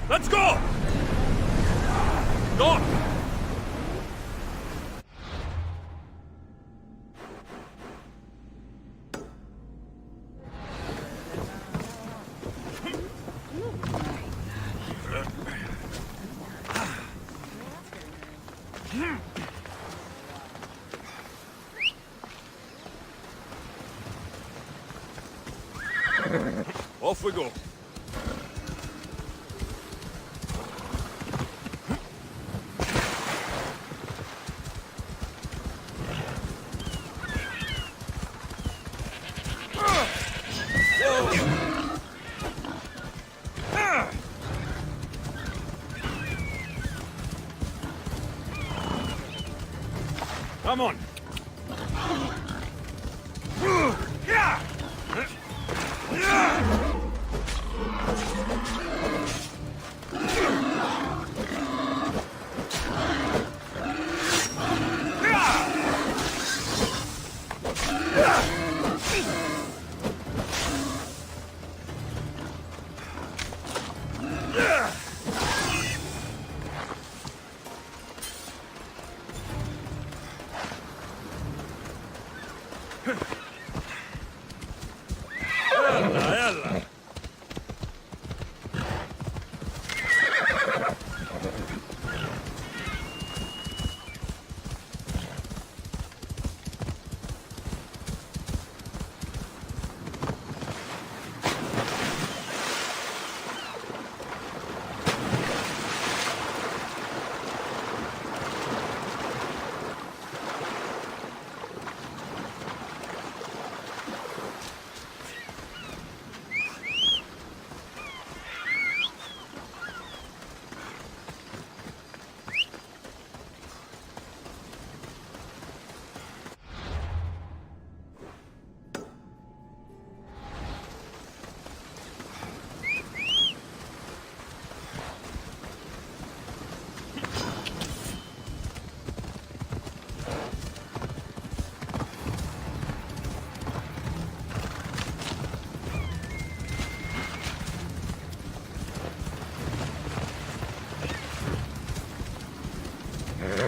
Let's go! Go! Off we go. Come on.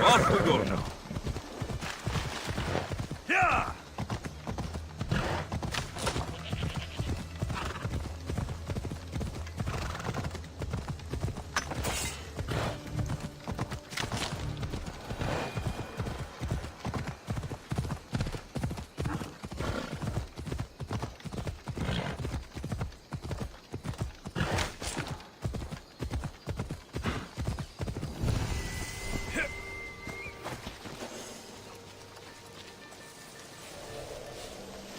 Off we go now. Yeah!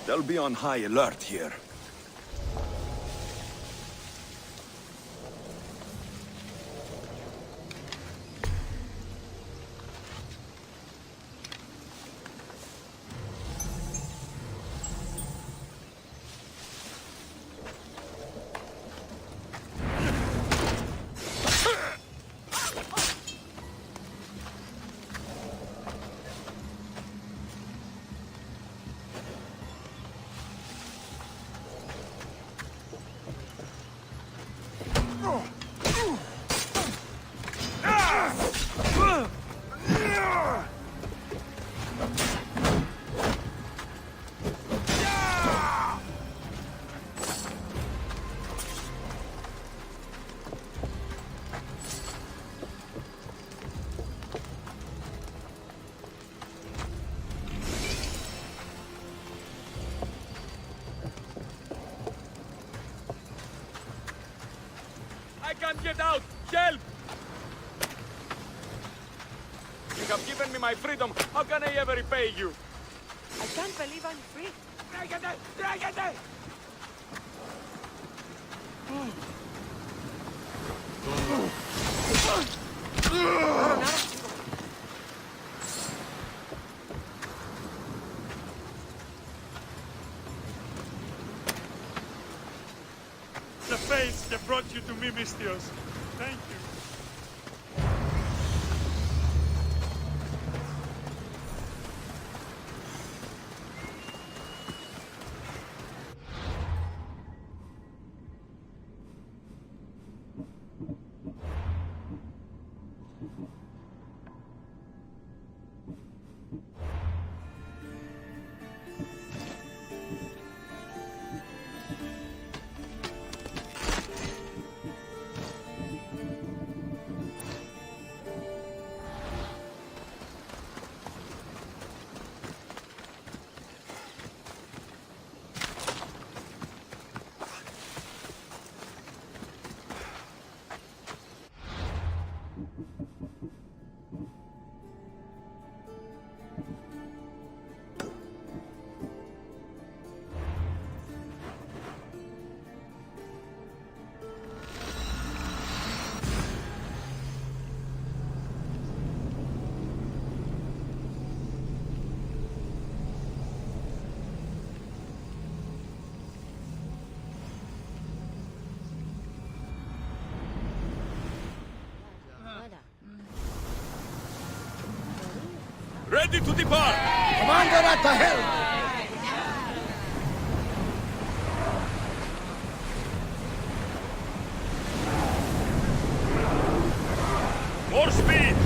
They'll be on high alert here. I can't get out! Help! You have given me my freedom. How can I ever repay you? I can't believe I'm free. Dragate! Dragate! The face that brought you to me, Mistios. Thank you. Ready to depart! Commander at the helm! More speed!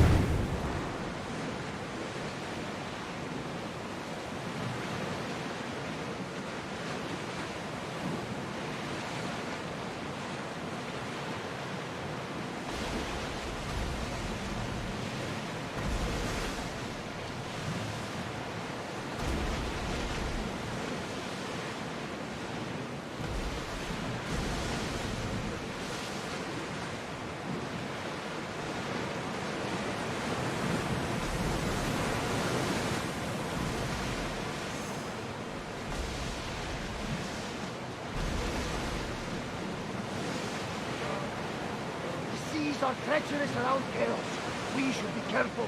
Seas are treacherous around Chaos. We should be careful.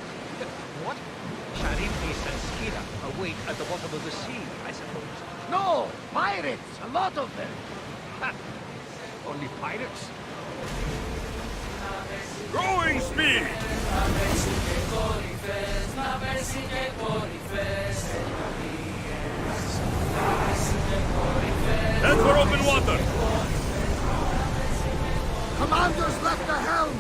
What? Charybdis and Scylla await at the bottom of the sea, I suppose. No! Pirates! A lot of them! Ha! Only pirates? Growing speed! Head for open water! Commander's left the helm!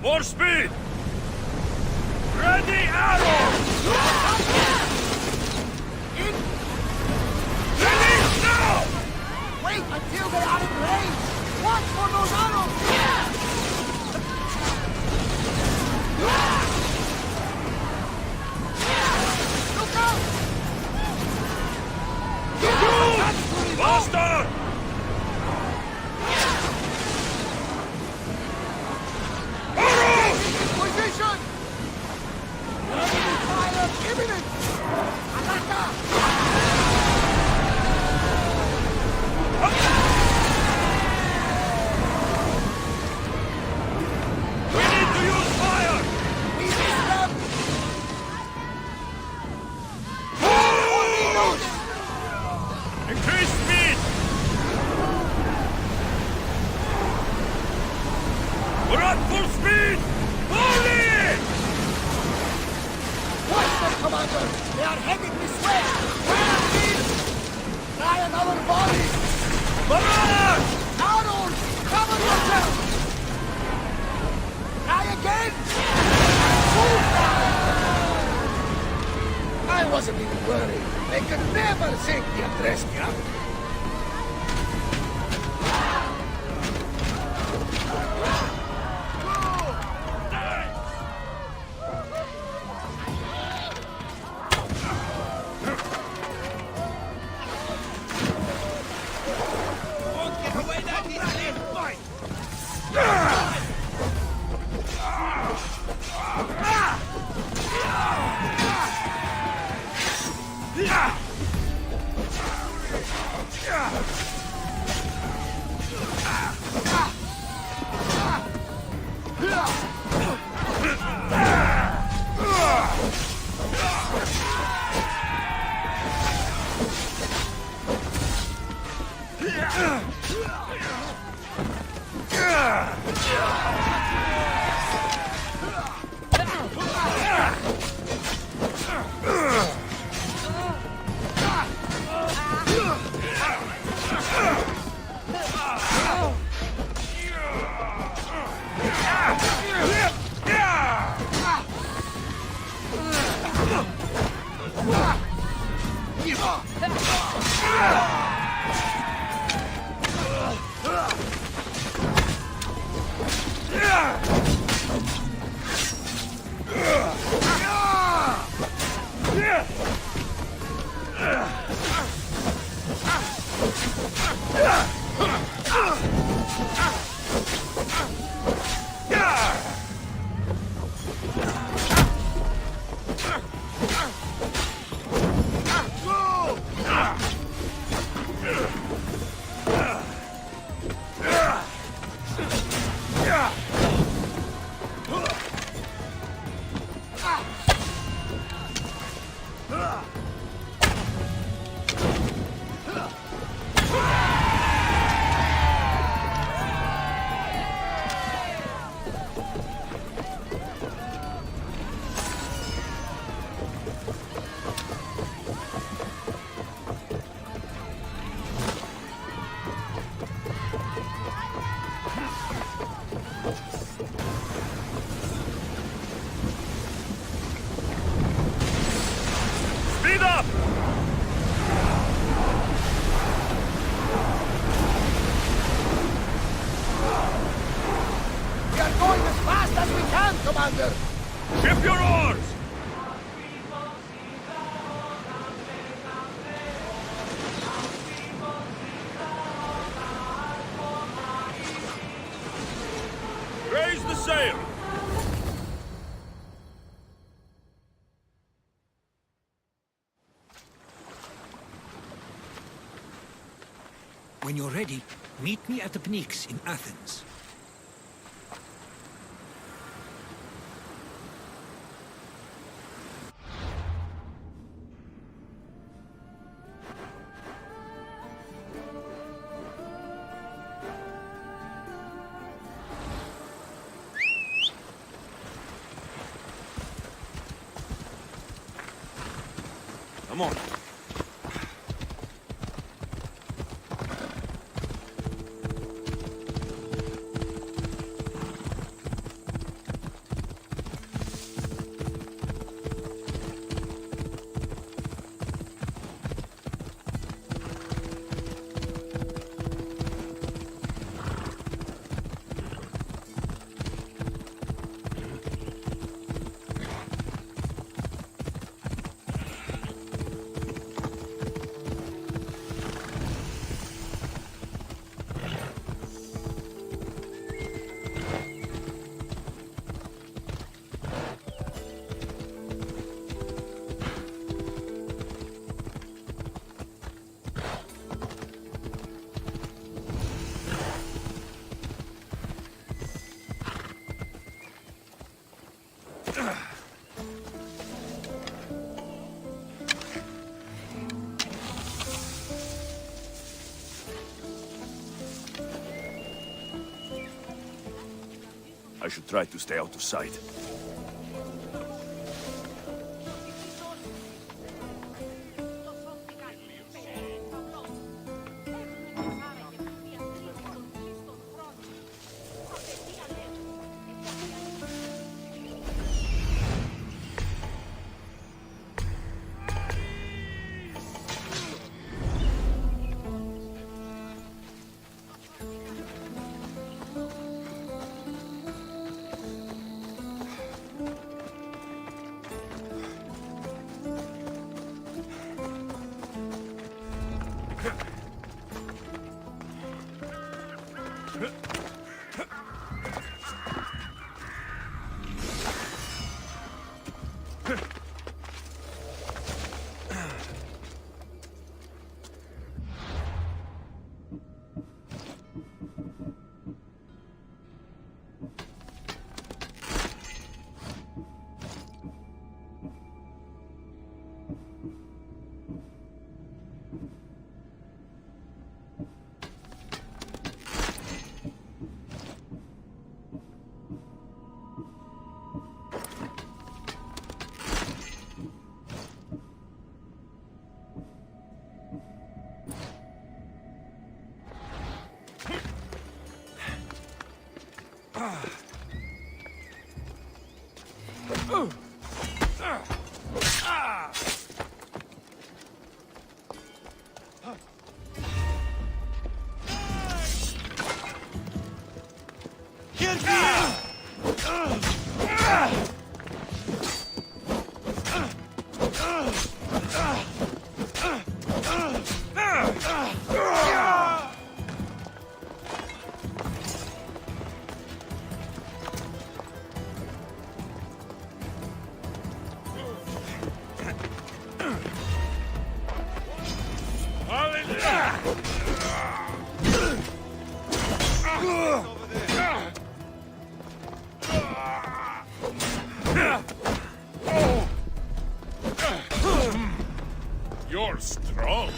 More speed! Ready, arrows! Ready, now! Wait until they are in range! Watch for those arrows! Look out! Faster! Position! Enemy fire imminent! Ataka! We need to use fire! Resist them! Increase speed! We're at full speed! Holy! Watch them, Commander! They are heading this way! Fire, please! Try another volley! Barrage! Arrows! Cover yourself! Try again! I wasn't even worried. They could never sink the Andreskia. We are going as fast as we can, Commander! Ship your oars! Raise the sail! When you're ready, meet me at the Pnyx in Athens. Come on. I should try to stay out of sight. You're strong.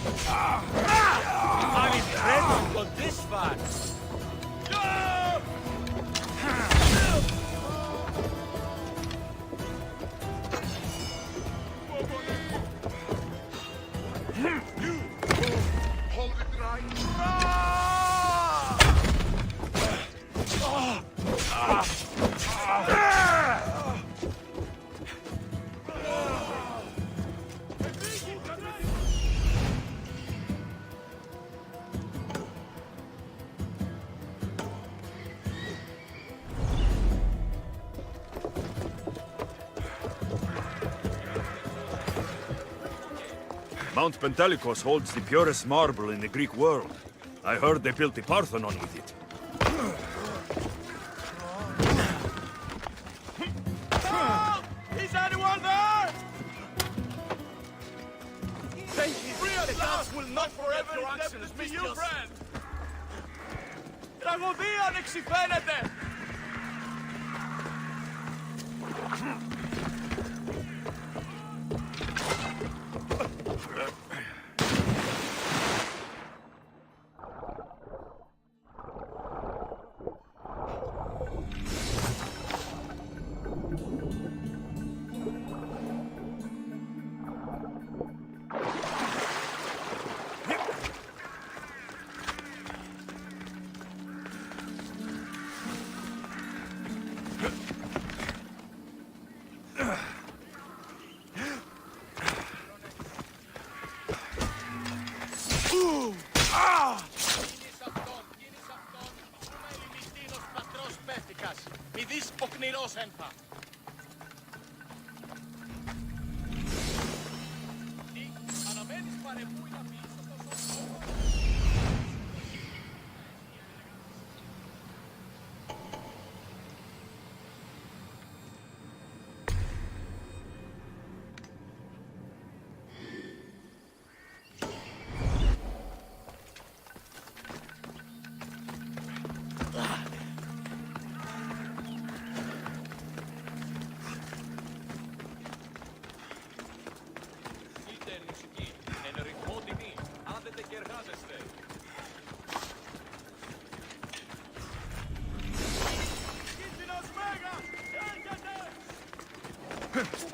I'm impressed on this far. Hold it right. Mount Pentelicus holds the purest marble in the Greek world. I heard they built the Parthenon with it. Is anyone there? The gods will not forever indebted to you, friend. Τραγωδία ανεξιφαίνεται. Μη δεις οκνηρός ένθα. Τι, αναμένεις παρεπούι να πεις τόσο.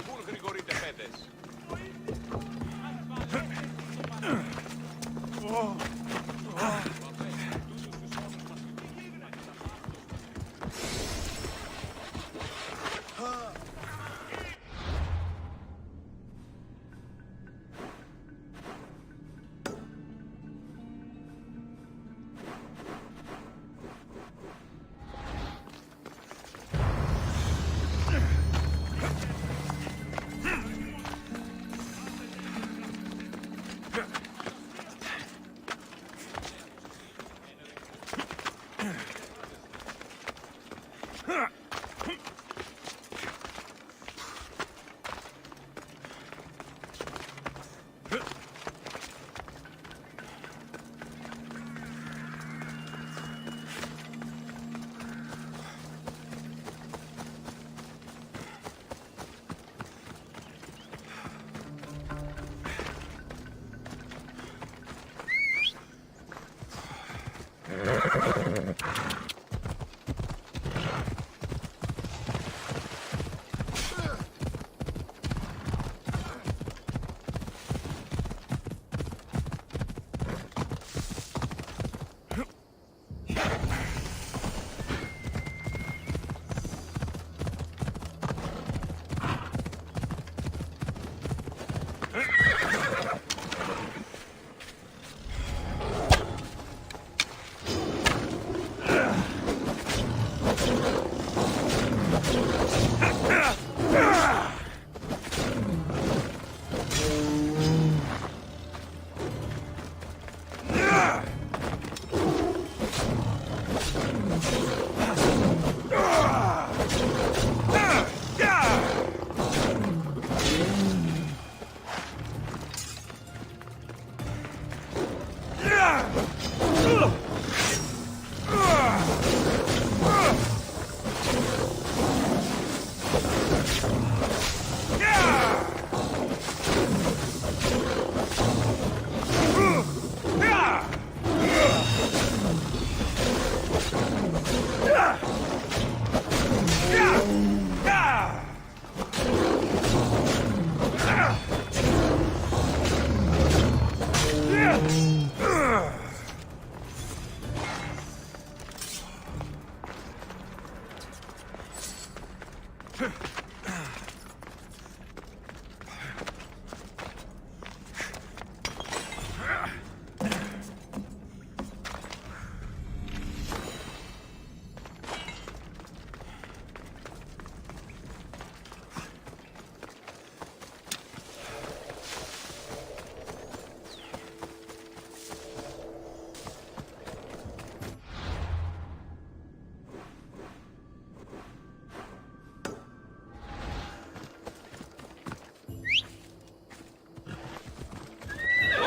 Πού γρηγορείτε πέτες.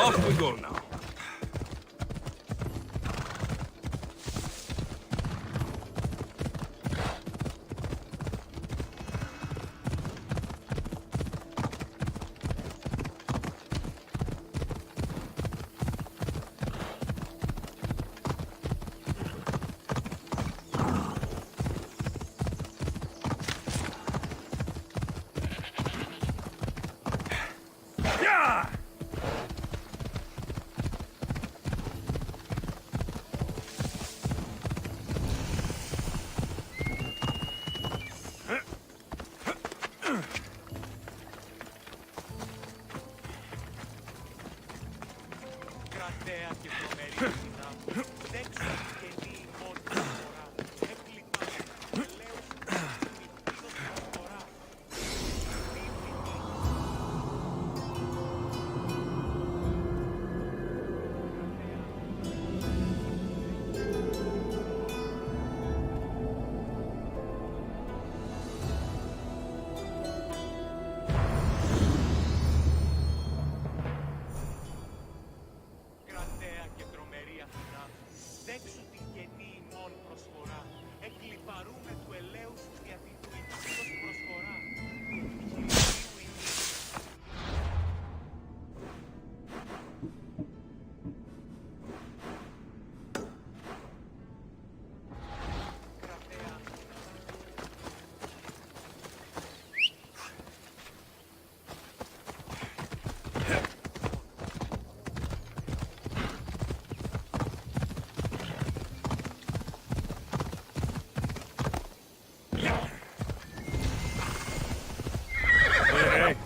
Off we go now. Κρατέα και τρομερή δυνάμει. Δέξω την καινή μόνη προσφορά. Έκλειπα ελέους νυχτήρος προσφορά. Κρατέα και τρομερή Αθηνά, δέξου την καινή ημών προσφορά. Εκλιπαρούμε του ελέους δια την νυχτήρος προσφορά. Κρατέα Hey, hey.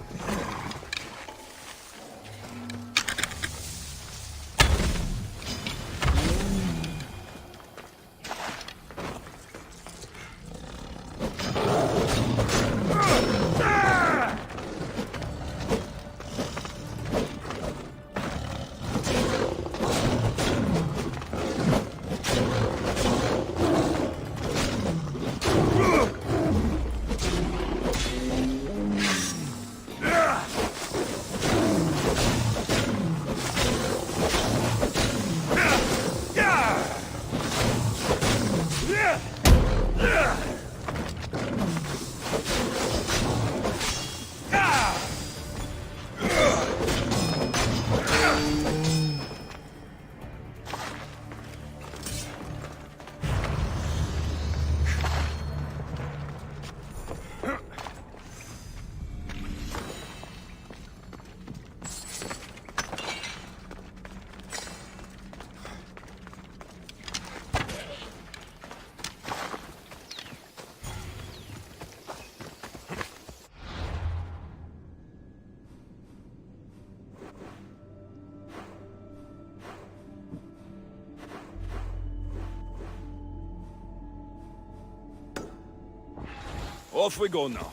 Off we go now.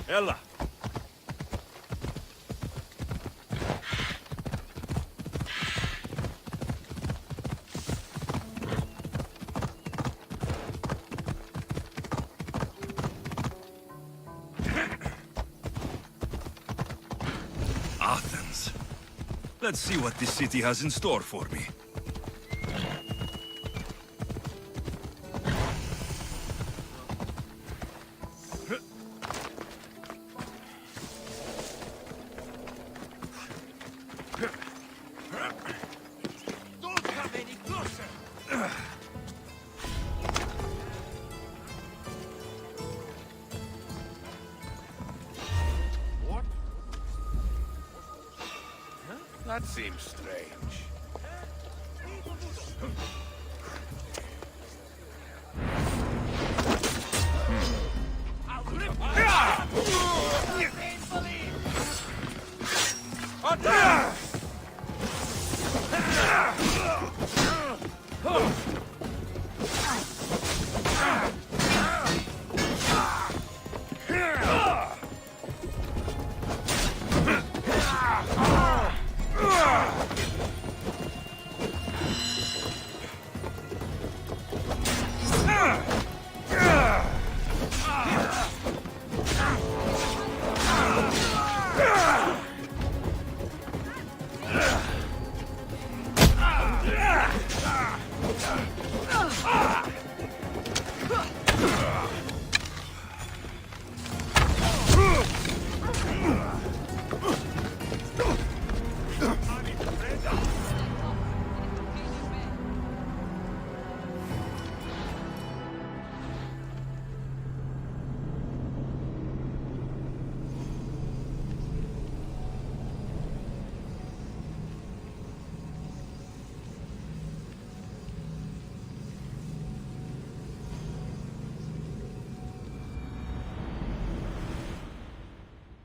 Ella. Athens. Let's see what this city has in store for me. Don't come any closer! What? That seems strange.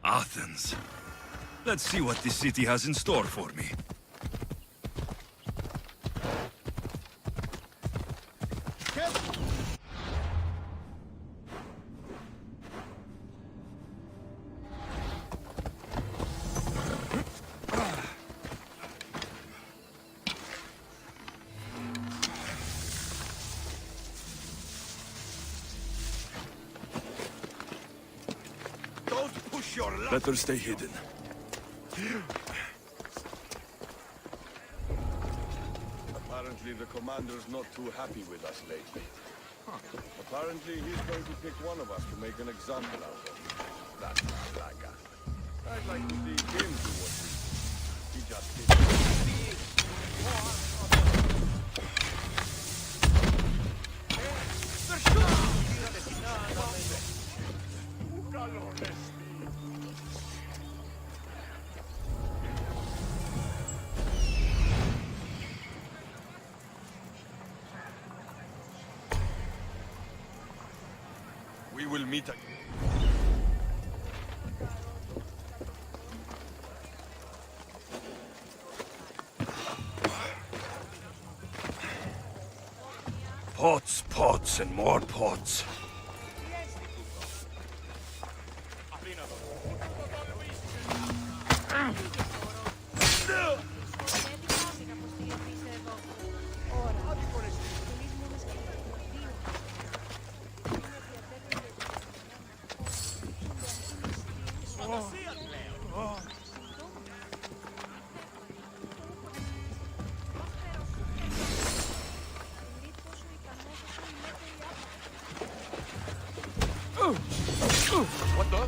Athens. Let's see what this city has in store for me. Don't push your luck. Better stay hidden. Apparently the commander's not too happy with us lately. Apparently he's going to pick one of us to make an example out of. That's Raga. I'd like to see him do what he just did. We will meet again. Pots, pots, and more pots. What the?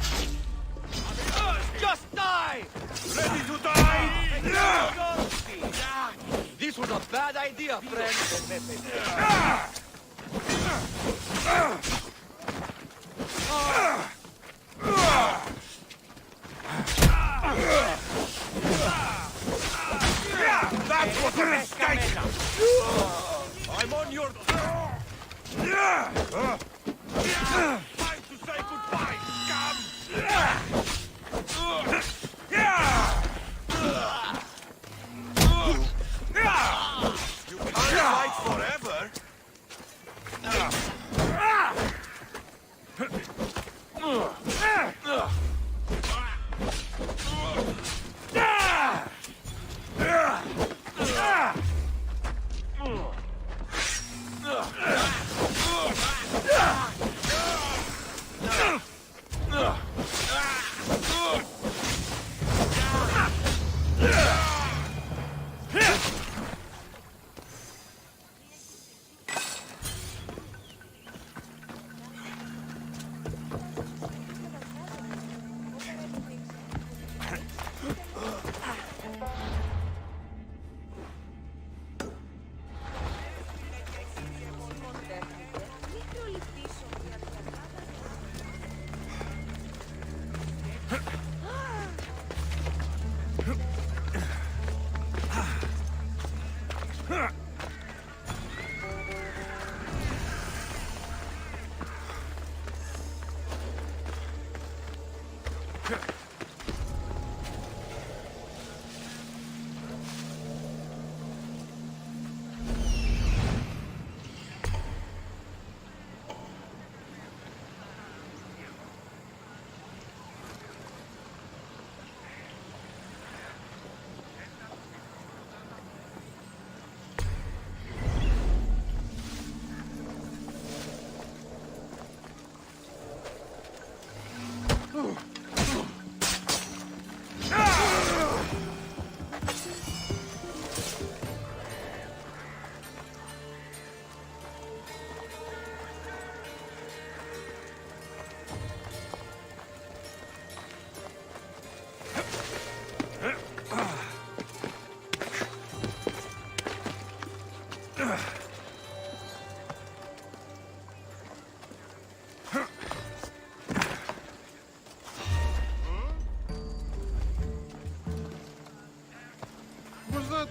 Just die! Ready to die? This was a bad idea, friend. That was a mistake! I'm on your... Time to say goodbye, scum! You can't fight forever! was that?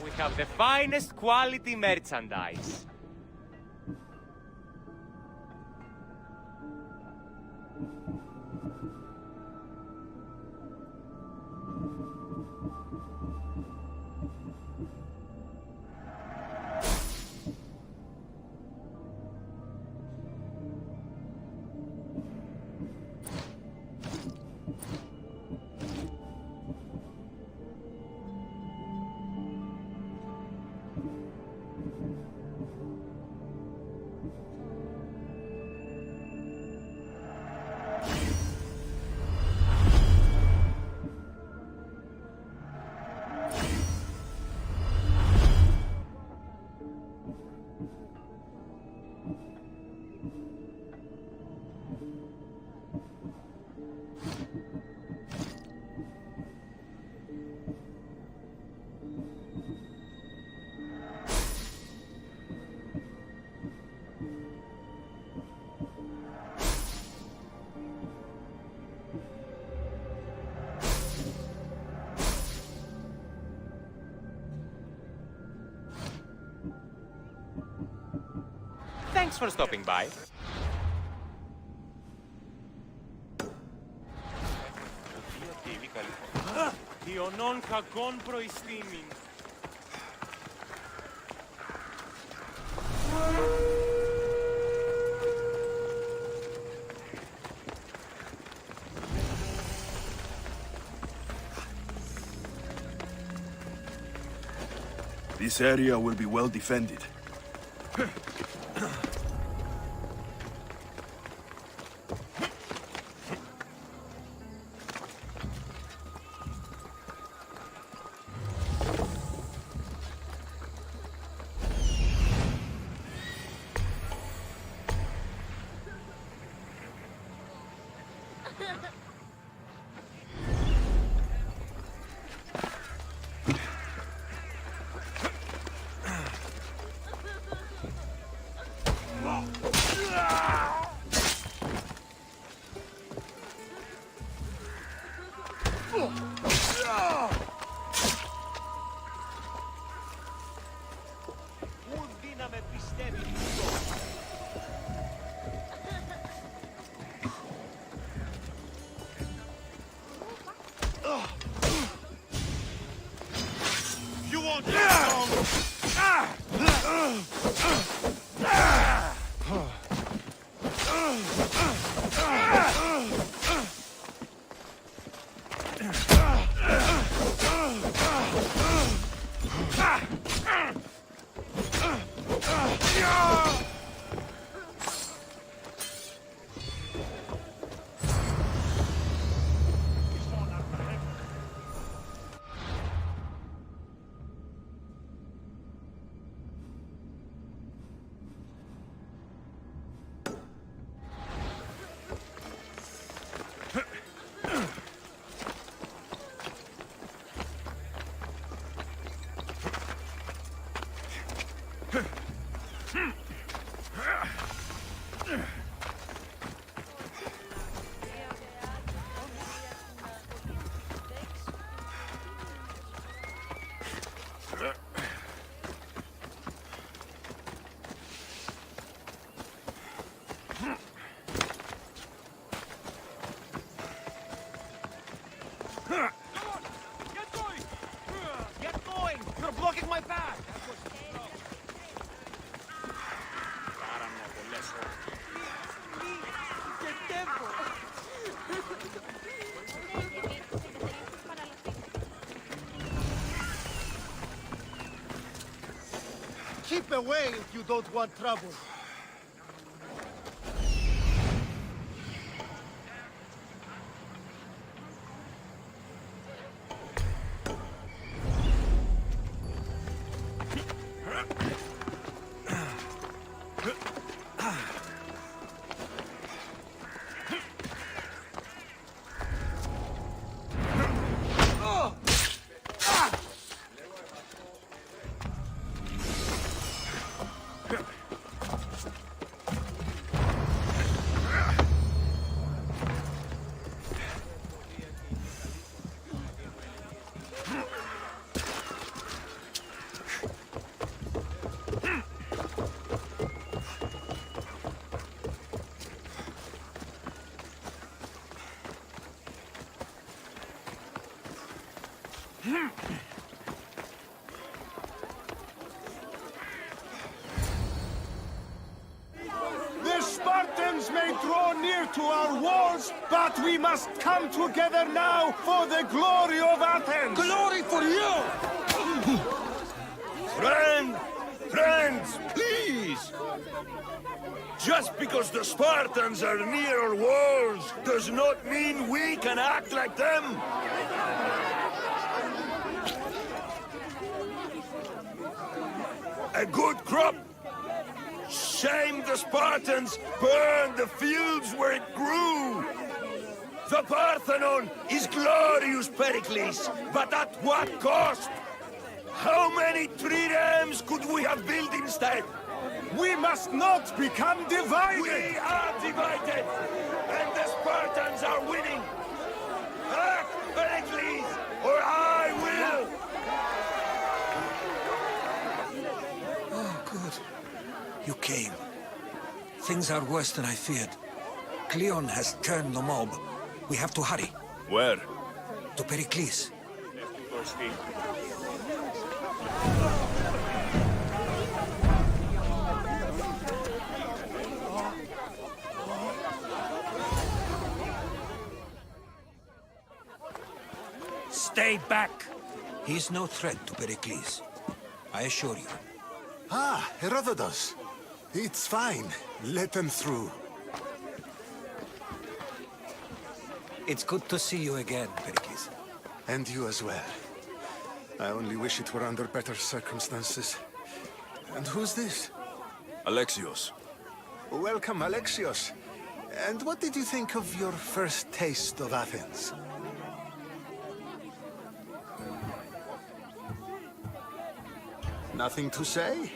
We have the finest quality merchandise. Thanks for stopping by. Ιωνών κακών προϊστήμην. This area will be well defended. Ούτε να με πιστεύει αυτό. You won't get long! Get going! Get going! You're blocking my path! Keep away if you don't want trouble. The Spartans may draw near to our walls, but we must come together now for the glory of Athens! Glory for you! Friends, please! Just because the Spartans are near our walls does not mean we can act like them! A good crop! Shame the Spartans burned the fields where it grew! The Parthenon is glorious, Pericles, but at what cost? How many triremes could we have built instead? We must not become divided! We are divided, and the Spartans are winning! Act, Pericles, or I will! Oh, good. You came. Things are worse than I feared. Cleon has turned the mob. We have to hurry. Where? To Pericles. Stay back! He's no threat to Pericles. I assure you. Ah, Herodotus. It's fine. Let them through. It's good to see you again, Pericles. And you as well. I only wish it were under better circumstances. And who's this? Alexios. Welcome, Alexios. And what did you think of your first taste of Athens? Nothing to say?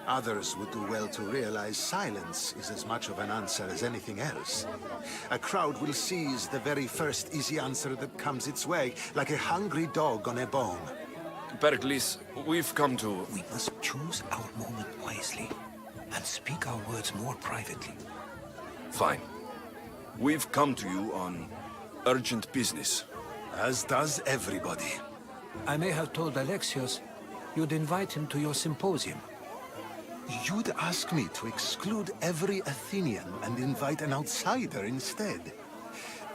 Others would do well to realize silence is as much of an answer as anything else. A crowd will seize the very first easy answer that comes its way, like a hungry dog on a bone. Pericles, we've come to... We must choose our moment wisely and speak our words more privately. Fine. We've come to you on urgent business. As does everybody. I may have told Alexios you'd invite him to your symposium. You'd ask me to exclude every Athenian and invite an outsider instead.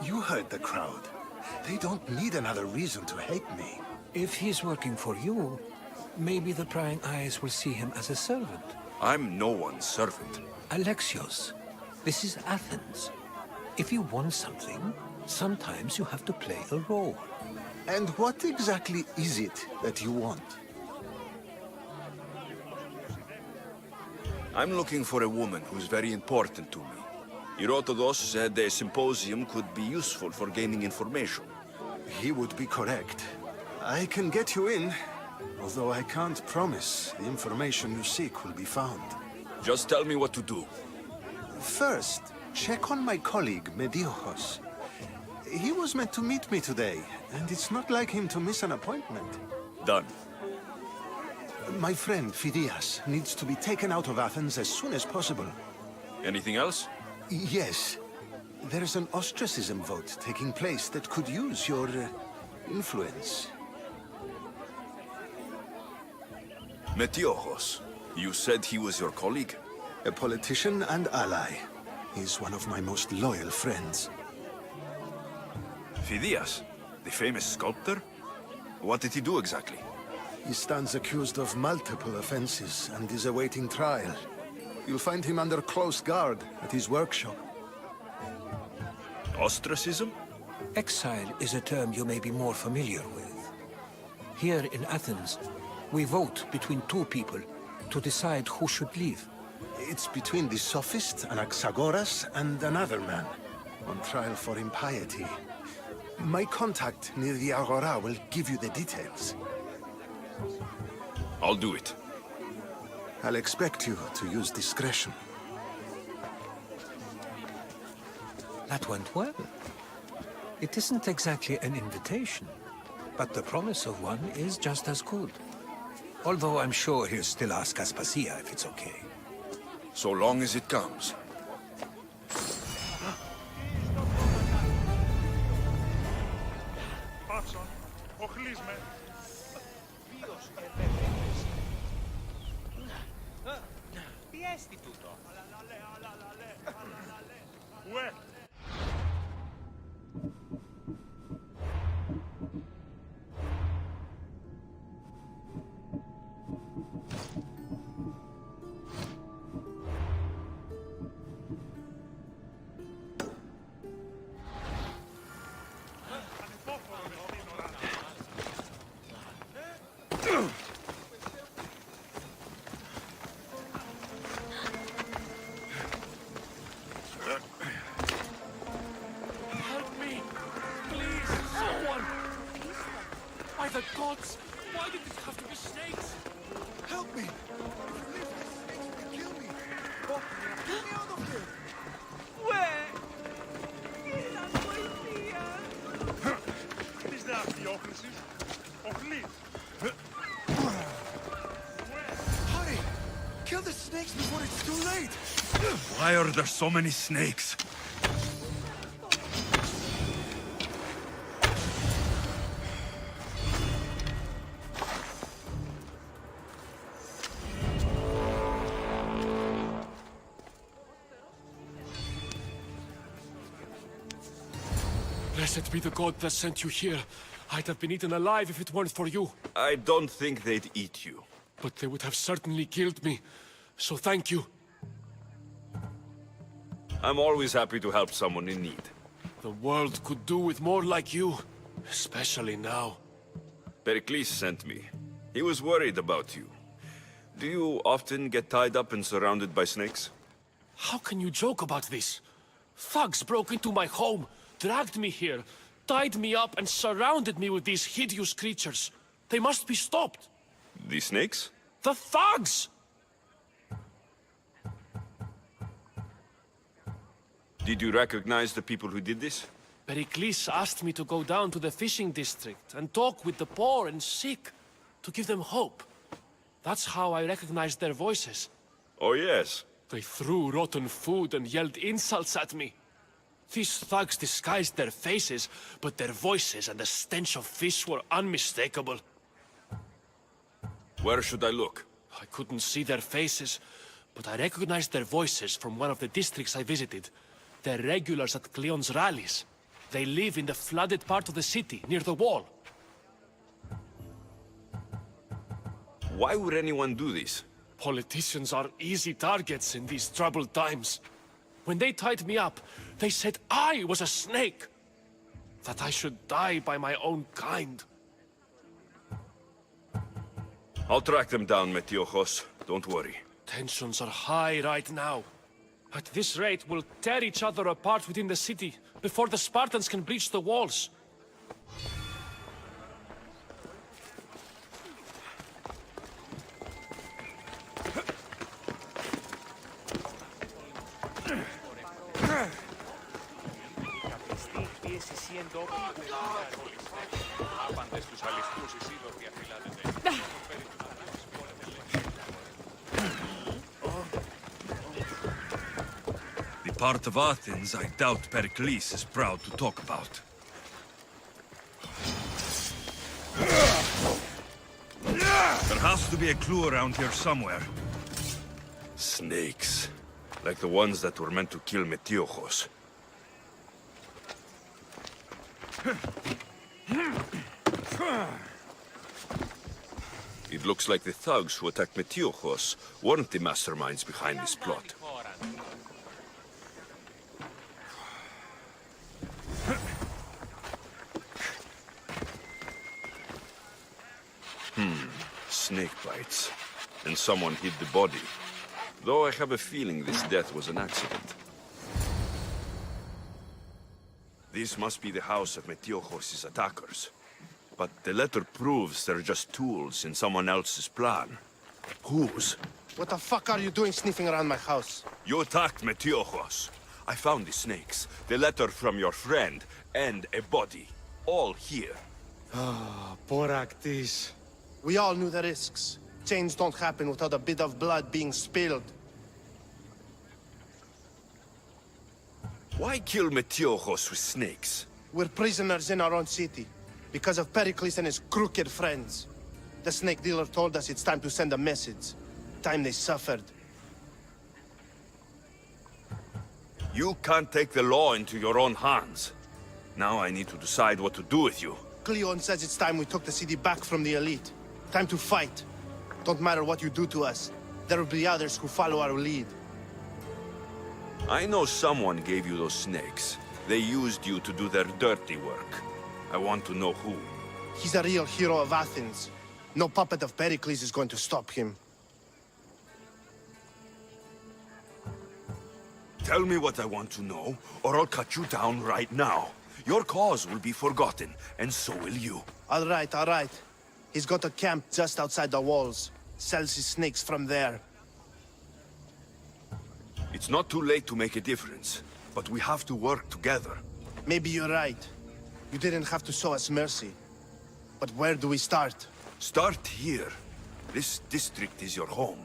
You heard the crowd. They don't need another reason to hate me. If he's working for you, maybe the prying eyes will see him as a servant. I'm no one's servant. Alexios, this is Athens. If you want something, sometimes you have to play a role. And what exactly is it that you want? I'm looking for a woman who's very important to me. Herodotus said a symposium could be useful for gaining information. He would be correct. I can get you in, although I can't promise the information you seek will be found. Just tell me what to do. First, check on my colleague, Mediochos. He was meant to meet me today, and it's not like him to miss an appointment. Done. My friend, Phidias, needs to be taken out of Athens as soon as possible. Anything else? Yes. There's an ostracism vote taking place that could use your influence. Metiochos. You said he was your colleague? A politician and ally. He's one of my most loyal friends. Phidias, the famous sculptor? What did he do exactly? He stands accused of multiple offenses and is awaiting trial. You'll find him under close guard at his workshop. Ostracism? Exile is a term you may be more familiar with. Here in Athens, we vote between two people to decide who should leave. It's between the sophist Anaxagoras and another man, on trial for impiety. My contact near the Agora will give you the details. I'll do it. I'll expect you to use discretion. That went well. It isn't exactly an invitation, but the promise of one is just as good. Although I'm sure he'll still ask Aspasia if it's okay. So long as it comes. Πάψον, οχλείς με. Τι έστι τούτο? Ουε. The gods! Why did it have to be snakes? Help me! Kill me! Oh, get me out of here! Where? Κοίτα βοήθεια! Τι είναι αυτή η όχληση? Οχλείς. Hurry! Kill the snakes before it's too late! Why are there so many snakes? Blessed be the god that sent you here. I'd have been eaten alive if it weren't for you. I don't think they'd eat you. But they would have certainly killed me. So thank you. I'm always happy to help someone in need. The world could do with more like you. Especially now. Pericles sent me. He was worried about you. Do you often get tied up and surrounded by snakes? How can you joke about this? Thugs broke into my home, dragged me here, tied me up and surrounded me with these hideous creatures. They must be stopped. The snakes? The thugs! Did you recognize the people who did this? Pericles asked me to go down to the fishing district and talk with the poor and sick, to give them hope. That's how I recognized their voices. Oh, yes. They threw rotten food and yelled insults at me. These thugs disguised their faces, but their voices and the stench of fish were unmistakable. Where should I look? I couldn't see their faces, but I recognized their voices from one of the districts I visited. They're regulars at Cleon's rallies. They live in the flooded part of the city, near the wall. Why would anyone do this? Politicians are easy targets in these troubled times. When they tied me up, they said I was a snake. That I should die by my own kind. I'll track them down, Metiochos. Don't worry. Tensions are high right now. At this rate, we'll tear each other apart within the city before the Spartans can breach the walls. The part of Athens I doubt Pericles is proud to talk about. There has to be a clue around here somewhere. Snakes. Like the ones that were meant to kill Metiochos. It looks like the thugs who attacked Metiochos weren't the masterminds behind this plot. Snake bites. And someone hid the body. Though I have a feeling this death was an accident. This must be the house of Metiochos' attackers. But the letter proves they're just tools in someone else's plan. Whose? What the fuck are you doing sniffing around my house? You attacked Metiochos. I found the snakes, the letter from your friend, and a body. All here. Ah, Boraktis. We all knew the risks. Change don't happen without a bit of blood being spilled. Why kill Metiochos with snakes? We're prisoners in our own city, because of Pericles and his crooked friends. The snake dealer told us it's time to send a message. Time they suffered. You can't take the law into your own hands. Now I need to decide what to do with you. Cleon says it's time we took the city back from the elite. Time to fight. Don't matter what you do to us. There will be others who follow our lead. I know someone gave you those snakes. They used you to do their dirty work. I want to know who. He's a real hero of Athens. No puppet of Pericles is going to stop him. Tell me what I want to know, or I'll cut you down right now. Your cause will be forgotten, and so will you. All right, all right. He's got a camp just outside the walls. Sells his snakes from there. It's not too late to make a difference, but we have to work together. Maybe you're right. You didn't have to show us mercy. But where do we start? Start here. This district is your home.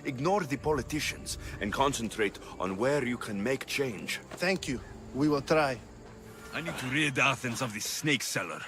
Ignore the politicians and concentrate on where you can make change. Thank you. We will try. I need to rid Athens of this snake seller.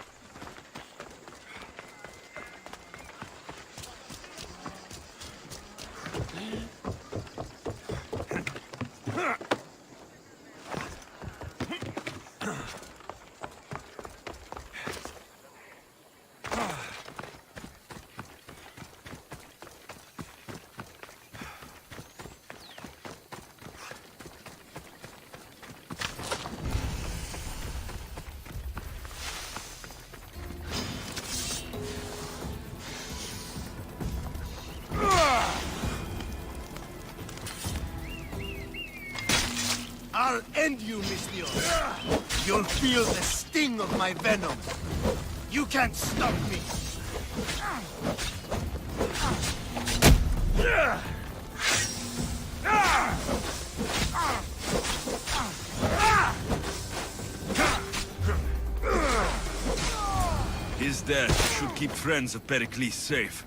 I'll end you, Misthios. You'll feel the sting of my venom. You can't stop me. His death should keep friends of Pericles safe.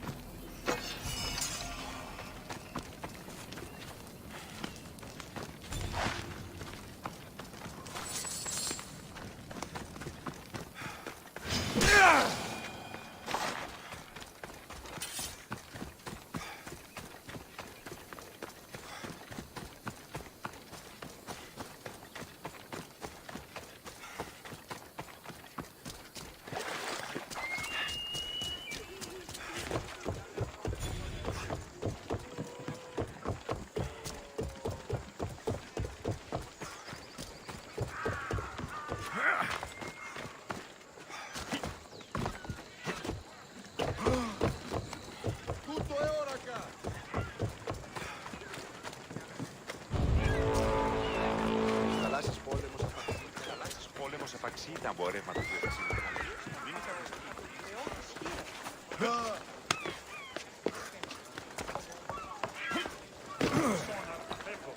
Τα εμπορεύματα του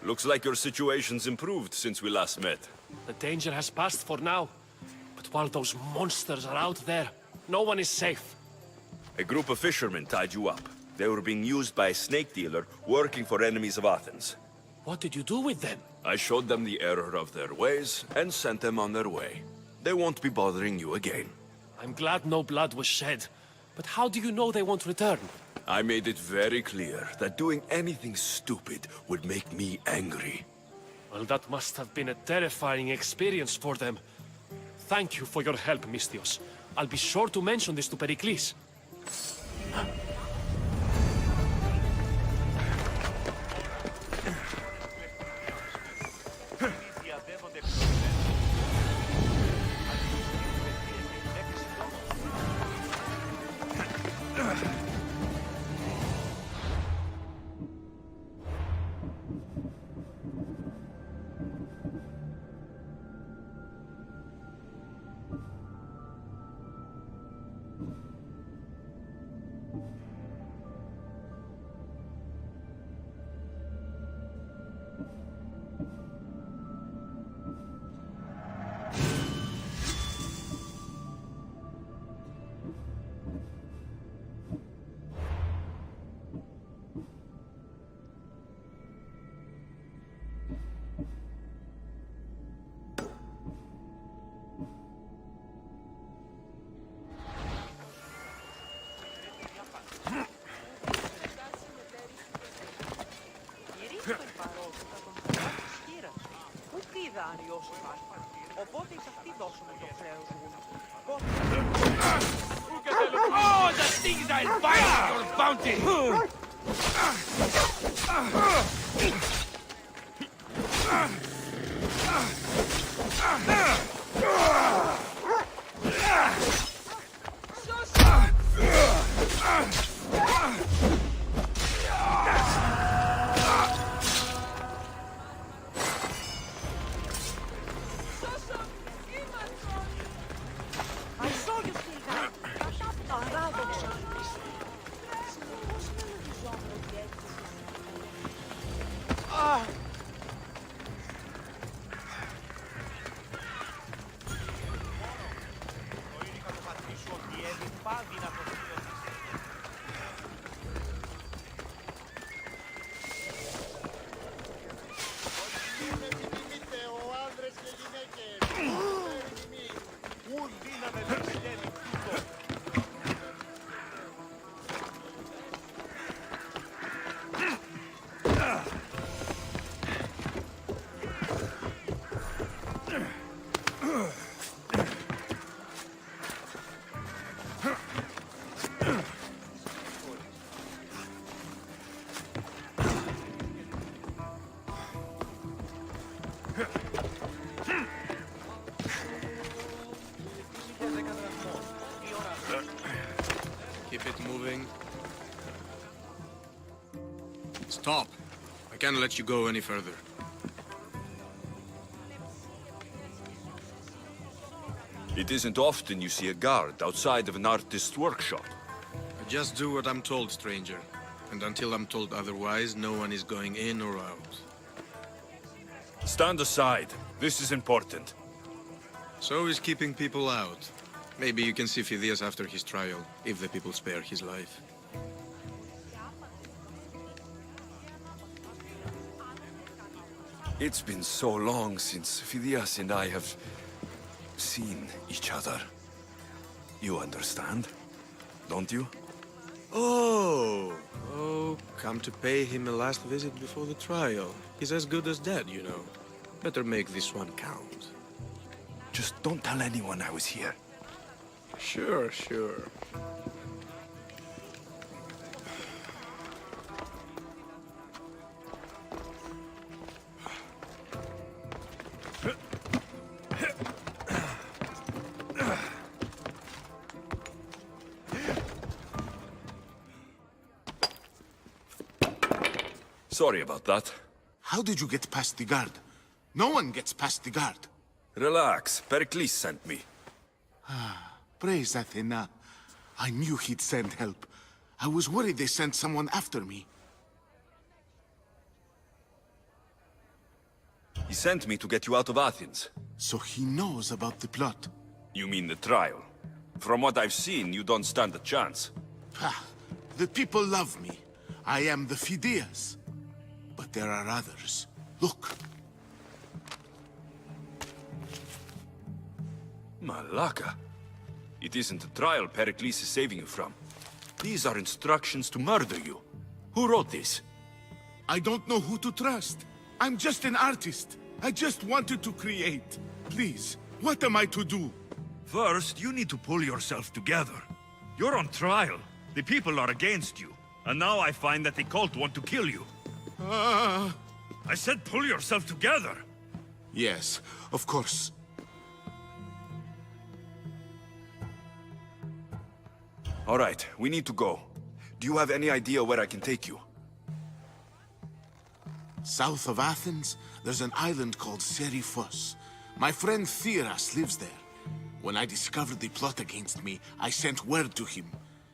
Looks like your situation's improved since we last met. The danger has passed for now. But while those monsters are out there, no one is safe. A group of fishermen tied you up. They were being used by a snake dealer working for enemies of Athens. What did you do with them? I showed them the error of their ways and sent them on their way. They won't be bothering you again. I'm glad no blood was shed. But how do you know they won't return? I made it very clear that doing anything stupid would make me angry. Well, that must have been a terrifying experience for them. Thank you for your help, Misthios. I'll be sure to mention this to Pericles. Oh, the things I'll buy with your bounty! Keep it moving. Stop. I can't let you go any further. It isn't often you see a guard outside of an artist's workshop. I just do what I'm told, stranger. And until I'm told otherwise, no one is going in or out. Stand aside. This is important. So is keeping people out. Maybe you can see Phidias after his trial, if the people spare his life. It's been so long since Phidias and I have seen each other. You understand, don't you? Oh, come to pay him a last visit before the trial. He's as good as dead, you know. Better make this one count. Just don't tell anyone I was here. Sure, sure. Sorry about that. How did you get past the guard? No one gets past the guard. Relax. Pericles sent me. Praise Athena. I knew he'd send help. I was worried they sent someone after me. He sent me to get you out of Athens. So he knows about the plot. You mean the trial? From what I've seen, you don't stand a chance. The people love me. I am the Phidias. But there are others. Look. Malaka. It isn't a trial Pericles is saving you from. These are instructions to murder you. Who wrote this? I don't know who to trust. I'm just an artist. I just wanted to create. Please, what am I to do? First, you need to pull yourself together. You're on trial. The people are against you. And now I find that the cult want to kill you. I said pull yourself together. Yes, of course. All right, we need to go. Do you have any idea where I can take you? South of Athens, there's an island called Seriphos. My friend Theras lives there. When I discovered the plot against me, I sent word to him.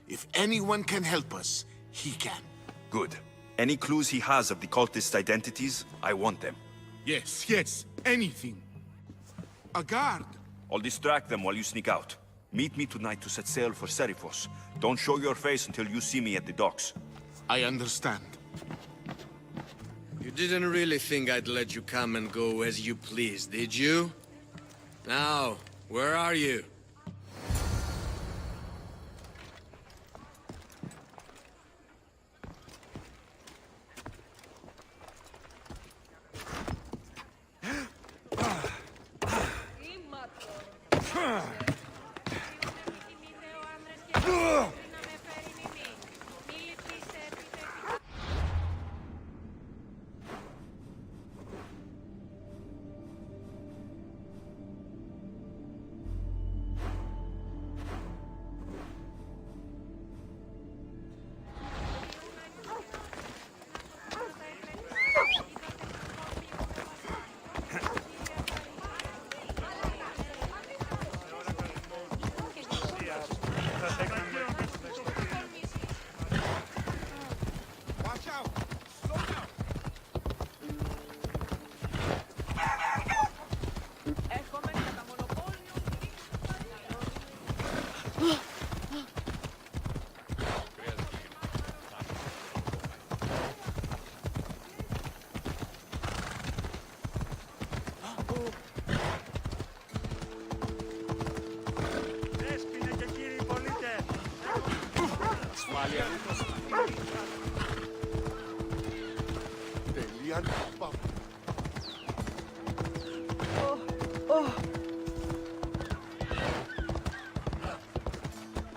If anyone can help us, he can. Good. Any clues he has of the cultists' identities, I want them. Yes, yes, anything. A guard. I'll distract them while you sneak out. Meet me tonight to set sail for Seriphos. Don't show your face until you see me at the docks. I understand. You didn't really think I'd let you come and go as you please, did you? Now, where are you?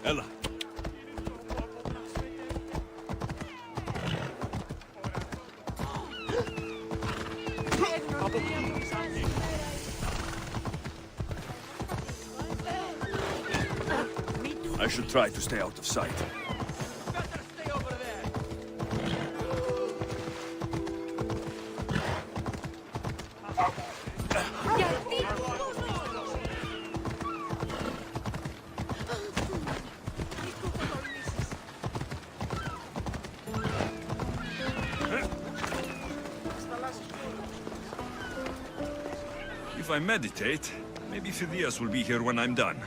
Ella. I should try to stay out of sight. If I meditate, maybe Phidias will be here when I'm done.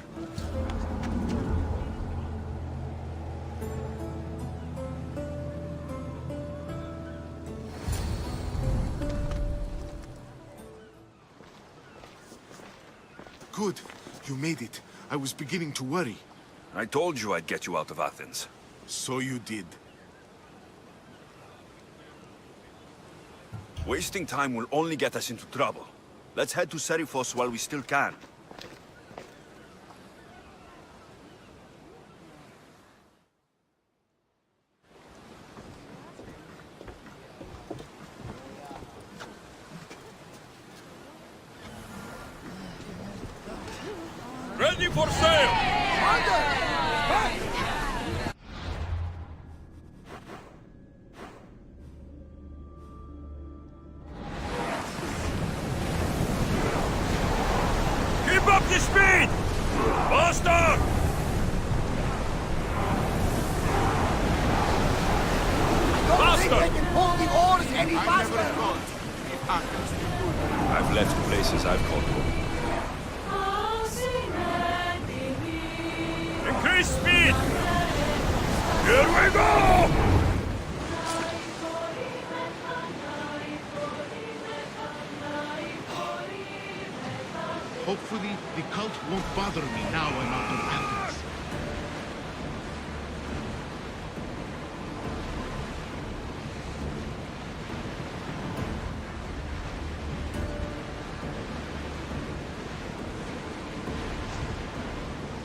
Good. You made it. I was beginning to worry. I told you I'd get you out of Athens. So you did. Wasting time will only get us into trouble. Let's head to Seriphos while we still can. Ready for sail! Keep up the speed! Faster! Don't think they can pull the oars any faster! I've left places I've called home. Increase speed! Here we go! Hopefully, the cult won't bother me now I'm out of Athens.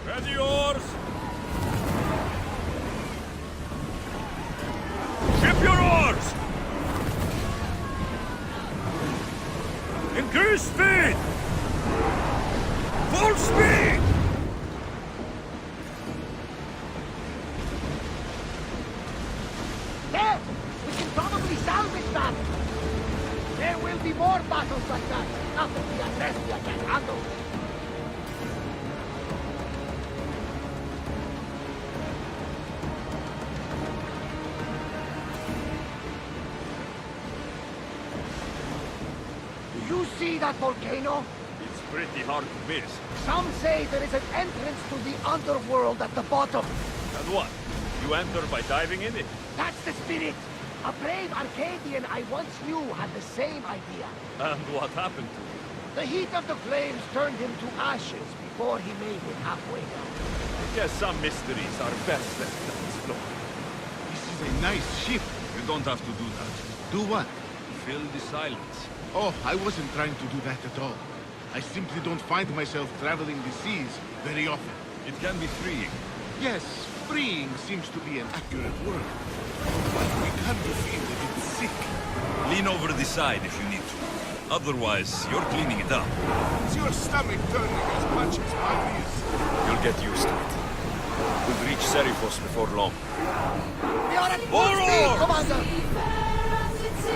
Ready yours! Ship your oars! Increase speed! Full speed! There! We can probably salvage that! There will be more battles like that! Nothing the Athény can handle! Do you see that volcano? It's pretty hard to miss. Some say there is an entrance to the underworld at the bottom. And what? You enter by diving in it? That's the spirit! A brave Arcadian I once knew had the same idea. And what happened to him? The heat of the flames turned him to ashes before he made it halfway down. I guess some mysteries are best left unexplored. This is a nice ship. You don't have to do that. Do what? Fill the silence. Oh, I wasn't trying to do that at all. I simply don't find myself traveling the seas very often. It can be freeing. Yes, freeing seems to be an accurate word. But we can be feel a bit sick. Lean over the side if you need to. Otherwise, you're cleaning it up. Is your stomach turning as much as mine is? You'll get used to it. We'll reach Seriphos before long. We are at full speed, Commander!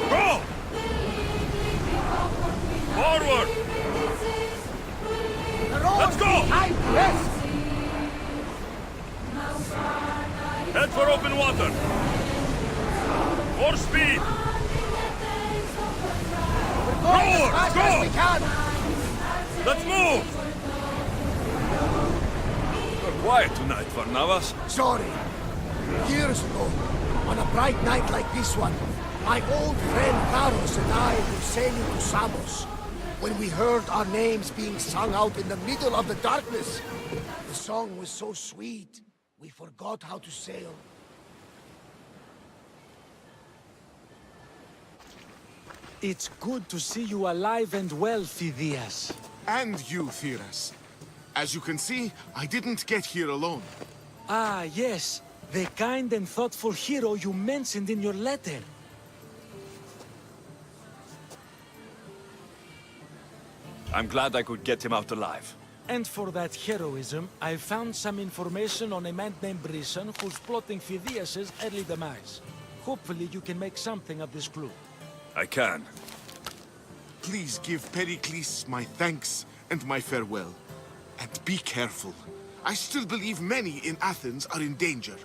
Go! Forward! Let's go! Behind rest! Head for open water! More speed! We're going as fast as we can! Let's move! You're quiet tonight, Varnavas. Sorry. Years ago, on a bright night like this one, my old friend Karos and I were sailing to Samos when we heard our names being sung out in the middle of the darkness. The song was so sweet, we forgot how to sail. It's good to see you alive and well, Phidias. And you, Theras. As you can see, I didn't get here alone. Ah, yes. The kind and thoughtful hero you mentioned in your letter. I'm glad I could get him out alive. And for that heroism, I found some information on a man named Brisson who's plotting Phidias' early demise. Hopefully you can make something of this clue. I can. Please give Pericles my thanks and my farewell. And be careful. I still believe many in Athens are in danger.